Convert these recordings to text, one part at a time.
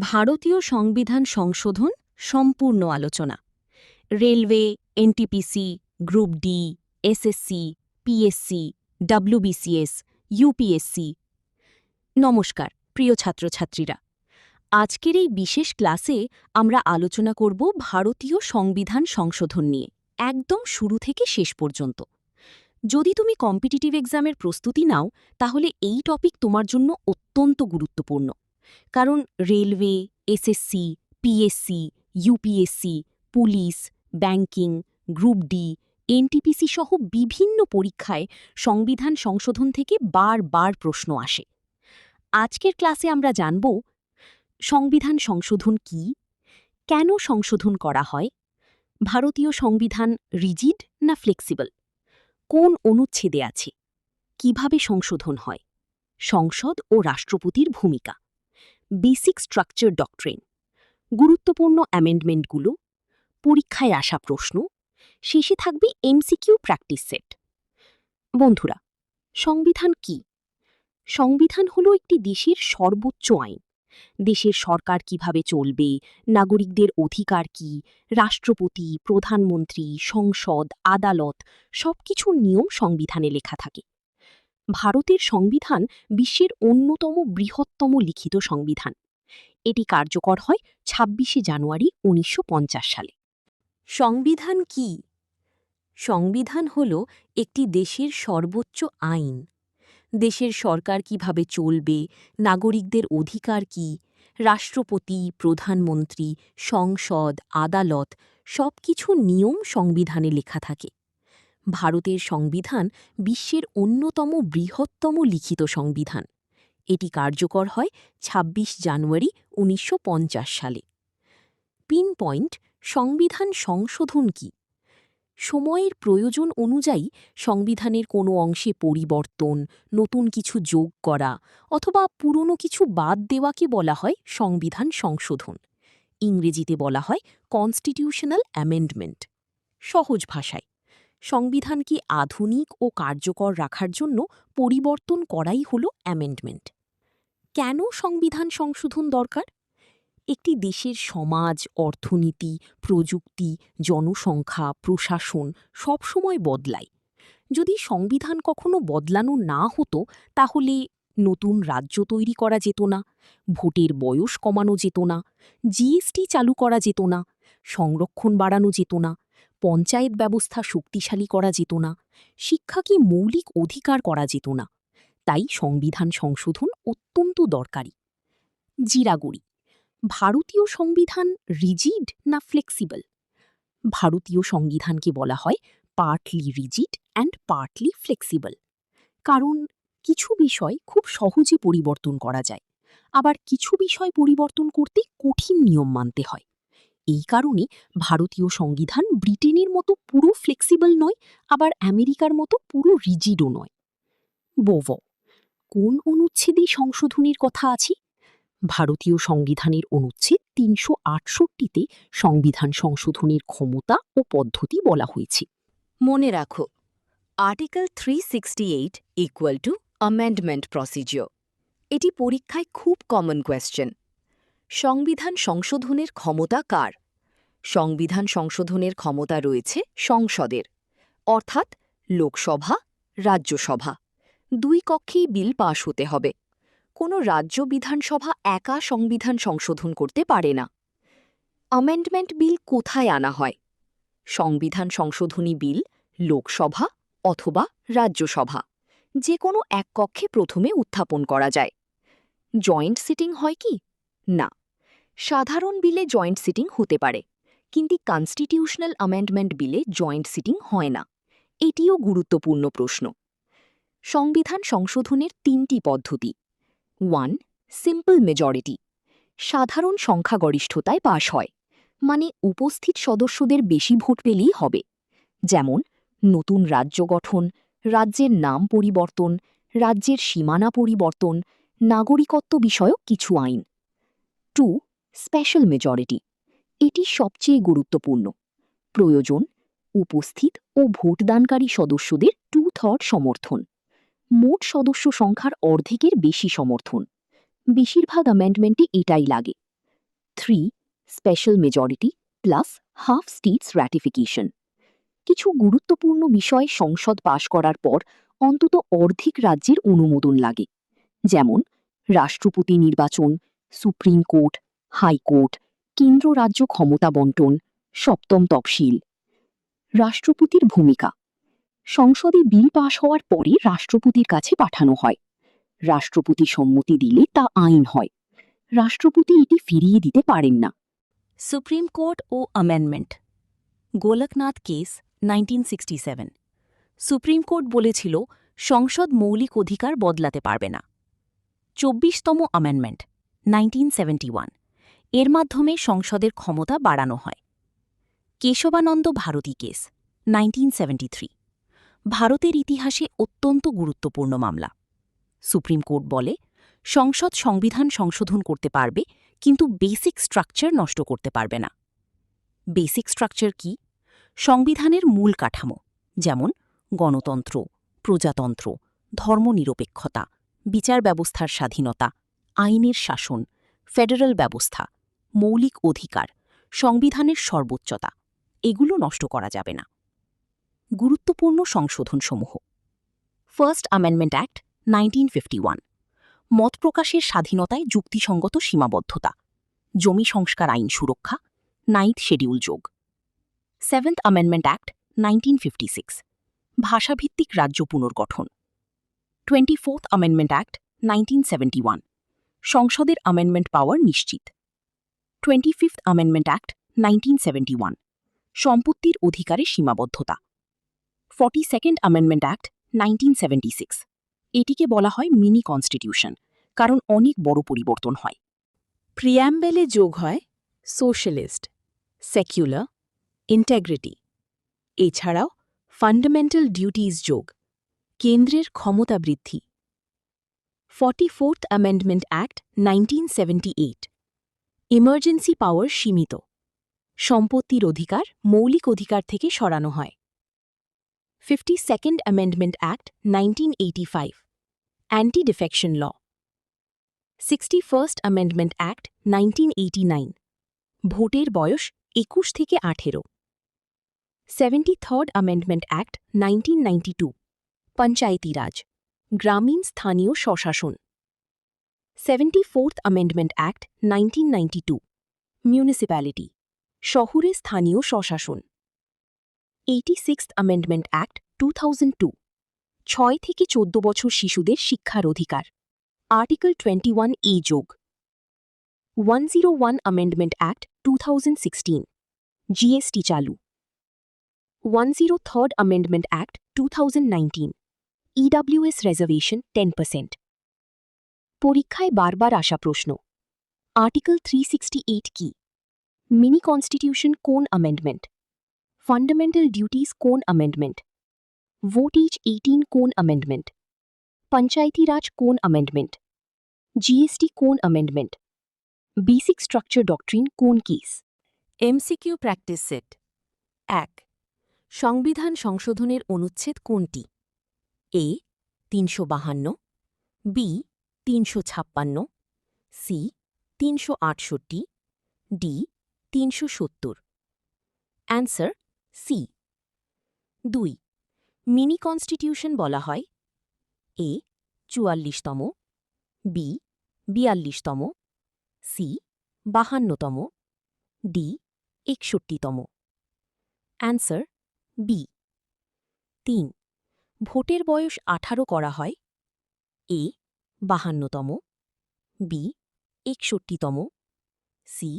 ভারতীয় সংবিধান সংশোধন সম্পূর্ণ আলোচনা। Railway, NTPC, group D, SSC, PSC, WBCS, UPSC. নমস্কার প্রিয় ছাত্রছাত্রীরা, আজকের এই বিশেষ ক্লাসে আমরা আলোচনা করব ভারতীয় সংবিধান সংশোধন নিয়ে, একদম শুরু থেকে শেষ পর্যন্ত। যদি তুমি কম্পিটিটিভ এক্সামের প্রস্তুতি নাও, তাহলে এই টপিক তোমার জন্য অত্যন্ত গুরুত্বপূর্ণ। কারণ railway, SSC, PSC, UPSC, police, banking, group D, NTPC সহ বিভিন্ন পরীক্ষায় সংবিধান সংশোধন থেকে বারবার প্রশ্ন আসে। আজকের ক্লাসে আমরা জানব সংবিধান সংশোধন কি, কেন সংশোধন করা হয়, ভারতীয় সংবিধান রিজিড না ফ্লেক্সিবল, কোন অনুচ্ছেদে আছে, কিভাবে সংশোধন হয়, সংসদ ও রাষ্ট্রপতির ভূমিকা, বেসিক স্ট্রাকচার ডক্ট্রিন, গুরুত্বপূর্ণ অ্যামেন্ডমেন্টগুলো, পরীক্ষায় আসা প্রশ্ন, শেষে থাকবে এমসিকিউ প্র্যাকটিস সেট। বন্ধুরা, সংবিধান কি? সংবিধান হলো একটি দেশের সর্বোচ্চ আইন। দেশের সরকার কিভাবে চলবে, নাগরিকদের অধিকার কি, রাষ্ট্রপতি, প্রধানমন্ত্রী, সংসদ, আদালত সবকিছুর নিয়ম সংবিধানে লেখা থাকে। ভারতের সংবিধান বিশ্বের অন্যতম বৃহত্তম লিখিত সংবিধান। এটি কার্যকর হয় ২৬শে জানুয়ারি ১৯৫০ সালে। সংবিধান কি? সংবিধান হল একটি দেশের সর্বোচ্চ আইন। দেশের সরকার কিভাবে চলবে, নাগরিকদের অধিকার কি, রাষ্ট্রপতি, প্রধানমন্ত্রী, সংসদ, আদালত সবকিছু নিয়ম সংবিধানে লেখা থাকে। ভারতের সংবিধান বিশ্বের অন্যতম বৃহত্তম লিখিত সংবিধান। এটি কার্যকর হয় ২৬ জানুয়ারি ১৯৫০ সালে। পিন পয়েন্ট: সংবিধান সংশোধন কি? সময়ের প্রয়োজন অনুযায়ী সংবিধানের কোনো অংশে পরিবর্তন, নতুন কিছু যোগ করা অথবা পুরনো কিছু বাদ দেওয়াকে বলা হয় সংবিধান সংশোধন। ইংরেজিতে বলা হয় কনস্টিটিউশনাল অ্যামেন্ডমেন্ট। সহজ ভাষায়, সংবিধানকে আধুনিক ও কার্যকর রাখার জন্য পরিবর্তন করাই হল অ্যামেন্ডমেন্ট। কেন সংবিধান সংশোধন দরকার? একটি দেশের সমাজ, অর্থনীতি, প্রযুক্তি, জনসংখ্যা, প্রশাসন সবসময় বদলায়। যদি সংবিধান কখনো বদলানো না হতো, তাহলে নতুন রাজ্য তৈরি করা যেত না, ভোটের বয়স কমানো যেত না, জিএসটি চালু করা যেত না, সংরক্ষণ বাড়ানো যেত না, পঞ্চায়েত ব্যবস্থা শক্তিশালী করা যেত না, শিক্ষাকে মৌলিক অধিকার করা যেত না। তাই সংবিধান সংশোধন অত্যন্ত দরকারি। জিরাগড়ি: ভারতীয় সংবিধান রিজিড না ফ্লেক্সিবল? ভারতীয় সংবিধানকে বলা হয় partly rigid and partly flexible. কারণ কিছু বিষয় খুব সহজে পরিবর্তন করা যায়, আবার কিছু বিষয় পরিবর্তন করতে কঠিন নিয়ম মানতে হয়। এই কারণে ভারতীয় সংবিধান ব্রিটেনের মতো পুরো ফ্লেক্সিবল নয়, আবার আমেরিকার মতো পুরো রিজিডও নয়। বোভ: কোন অনুচ্ছেদে সংশোধনের কথা আছে? ভারতীয় সংবিধানের অনুচ্ছেদ ৩৬৮তে সংবিধান সংশোধনের ক্ষমতা ও পদ্ধতি বলা হয়েছে। মনে রাখো, article 368 equal to amendment procedure. এটি পরীক্ষায় খুব কমন কোয়েশ্চেন। সংবিধান সংশোধনের ক্ষমতা কার? সংবিধান সংশোধনের ক্ষমতা রয়েছে সংসদের, অর্থাৎ লোকসভা, রাজ্যসভা। দুই কক্ষেই বিল পাশ হতে হবে। কোনো রাজ্য বিধানসভা একা সংবিধান সংশোধন করতে পারে না। অ্যামেন্ডমেন্ট বিল কোথায় আনা হয়? সংবিধান সংশোধনী বিল লোকসভা অথবা রাজ্যসভা, যে কোনো এক কক্ষে প্রথমে উত্থাপন করা যায়। জয়েন্ট সিটিং হয় কি? না। সাধারণ বিলে জয়েন্ট সিটিং হতে পারে, কিন্তু কনস্টিটিউশনাল অ্যামেন্ডমেন্ট বিলে জয়েন্ট সিটিং হয় না। এটিও গুরুত্বপূর্ণ প্রশ্ন। সংবিধান সংশোধনের ৩টি পদ্ধতি। 1. সিম্পল মেজরিটি, সাধারণ সংখ্যাগরিষ্ঠতায় পাশ হয়, মানে উপস্থিত সদস্যদের বেশি ভোট পেলেই হবে। যেমন নতুন রাজ্য গঠন, রাজ্যের নাম পরিবর্তন, রাজ্যের সীমানা পরিবর্তন, নাগরিকত্ব বিষয়ক কিছু আইন। 2. স্পেশাল মেজরিটি, এটি সবচেয়ে গুরুত্বপূর্ণ। প্রয়োজন উপস্থিত ও ভোটদানকারী সদস্যদের 2/3 সমর্থন, মোট সদস্য সংখ্যার অর্ধেকের বেশি সমর্থন। বেশিরভাগ অ্যামেন্ডমেন্টে এটাই লাগে। 3. Special majority plus half states ratification. কিছু গুরুত্বপূর্ণ বিষয় সংসদ পাশ করার পর অন্তত অর্ধেক রাজ্যের অনুমোদন লাগে, যেমন রাষ্ট্রপতি নির্বাচন, সুপ্রিম কোর্ট, হাইকোর্ট, কেন্দ্র রাজ্য ক্ষমতা বন্টন, সপ্তম তফসিল। রাষ্ট্রপতির ভূমিকা: সংসদে বিল পাশ হওয়ার পরে রাষ্ট্রপতির কাছে পাঠানো হয়। রাষ্ট্রপতি সম্মতি দিলে তা আইন হয়। রাষ্ট্রপতি এটি ফিরিয়ে দিতে পারেন না। সুপ্রিম কোর্ট ও amendment. Golaknath case 1967। Supreme court বলেছিল সংসদ মৌলিক অধিকার বদলাতে পারবে না। 24তম অ্যামেন্ডমেন্ট 1971। এর মাধ্যমে সংসদের ক্ষমতা বাড়ানো হয়। কেশবানন্দ ভারতী কেস 1973। ভারতের ইতিহাসে অত্যন্ত গুরুত্বপূর্ণ মামলা। সুপ্রিম কোর্ট বলে সংসদ সংবিধান সংশোধন করতে পারবে, কিন্তু বেসিক স্ট্রাকচার নষ্ট করতে পারবে না। বেসিক স্ট্রাকচার কি? সংবিধানের মূল কাঠামো, যেমন গণতন্ত্র, প্রজাতন্ত্র, ধর্মনিরপেক্ষতা, বিচার ব্যবস্থার স্বাধীনতা, আইনের শাসন, ফেডারেল ব্যবস্থা, মৌলিক অধিকার, সংবিধানের সর্বোচ্চতা, এগুলো নষ্ট করা যাবে না। গুরুত্বপূর্ণ সংশোধনসমূহ: ফার্স্ট অ্যামেন্ডমেন্ট অ্যাক্ট 1951। মত প্রকাশের স্বাধীনতায় যুক্তিসঙ্গত সীমাবদ্ধতা, জমি সংস্কার আইন সুরক্ষা, 9th শিডিউল যোগ। Seventh amendment act 1956। ভাষাভিত্তিক রাজ্য পুনর্গঠন। 24th amendment act 1971। সংসদের অ্যামেন্ডমেন্ট পাওয়ার নিশ্চিত। 25th amendment act 1971। সম্পত্তির অধিকারের সীমাবদ্ধতা। 42nd amendment act 1976। এটিকে বলা হয় মিনি কনস্টিটিউশন, কারণ অনেক বড় পরিবর্তন হয়। প্রিয়াম্বেলে যোগ হয় সোশ্যালিস্ট, সেকুলার, ইন্টেগ্রিটি। এছাড়াও ফান্ডামেন্টাল ডিউটিজ যোগ, কেন্দ্রের ক্ষমতা বৃদ্ধি। 44th amendment act 1978। ইমার্জেন্সি পাওয়ার সীমিত। সম্পত্তির অধিকার মৌলিক অধিকার থেকে সরানো হয়। 52nd amendment act 1985। Anti defection law. 61st amendment act 1989। ভোটের বয়স 21 থেকে 18। 73rd amendment act 1992। পঞ্চায়েতি রাজ, গ্রামীণ স্থানীয় স্বশাসন। 74th amendment act 1992। মিউনিসিপ্যালিটি, শহুরে স্থানীয় স্বশাসন। 86th amendment act 2002। 6 থেকে 14 বছর শিশুদের শিক্ষার অধিকার, আর্টিকেল 21A যোগ। 101 অ্যামেন্ডমেন্ট অ্যাক্ট 2016। জিএসটি চালু। 103rd amendment act 2019। EWS reservation 10%। পরীক্ষায় বারবার আসা প্রশ্ন: আর্টিকেল 368 কি? মিনি কনস্টিটিউশন কোন অ্যামেন্ডমেন্ট? ফান্ডামেন্টাল ডিউটিজ কোন অ্যামেন্ডমেন্ট? ভোট এজ 18 কোন অ্যামেন্ডমেন্ট? পঞ্চায়েতি রাজ কোন অ্যামেন্ডমেন্ট? জিএসটি কোন অ্যামেন্ডমেন্ট? বেসিক স্ট্রাকচার ডক্ট্রিন কোন কেস? MCQ practice set. 1. সংবিধান সংশোধনের অনুচ্ছেদ কোনটি? A 352, B 356, C 368, D 370। Answer C. 2. Mini constitution বলা হয় এ 44তম, বি 42তম, সি 52তম, ডি 61তম। Answer B. 3. ভোটের বয়স 18 করা হয় এ 52তম, বি 61তম, সি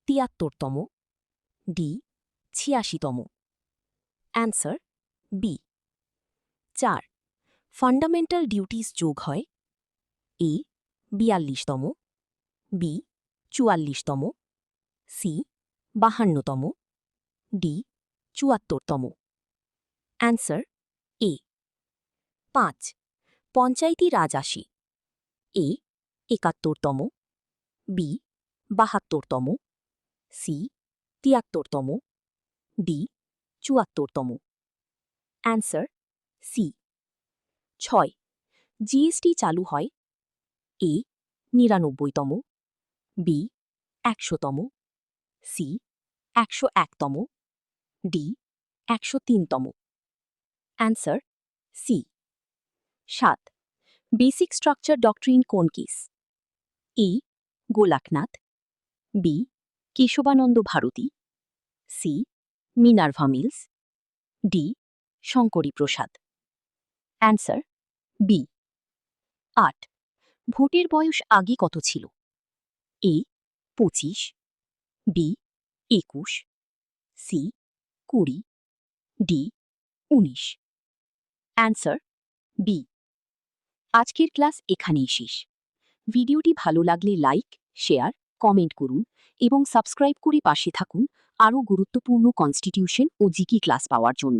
73তম, ডি 86তম। Answer B. 4. ফান্ডামেন্টাল ডিউটিজ যোগ হয় এ 42তম, বি 44তম, সি 52তম, ডি 74তম। Answer A. 5. পঞ্চায়েতি রাজ আসি এ 71তম, বি 72তম, সি 73তম, ডি 74তম। Answer C. 6. জিএসটি চালু হয় এ 99তম, বি 100তম, সি 101তম, ডি 103তম। Answer C. 7. Basic structure doctrine কোন case? A Golaknath, B Kesavananda Bharati, C Minerva Mills, D Shankari Prasad. Answer B. 8. ভোটের বয়স আগে কত ছিল? A 25, B 21, C 20, D 19। Answer B. আজকের ক্লাস এখানেই শেষ। ভিডিওটি ভালো লাগলে লাইক, শেয়ার, কমেন্ট করুন এবং সাবস্ক্রাইব করে পাশে থাকুন আরও গুরুত্বপূর্ণ কনস্টিটিউশন ও জিকে ক্লাস পাওয়ার জন্য।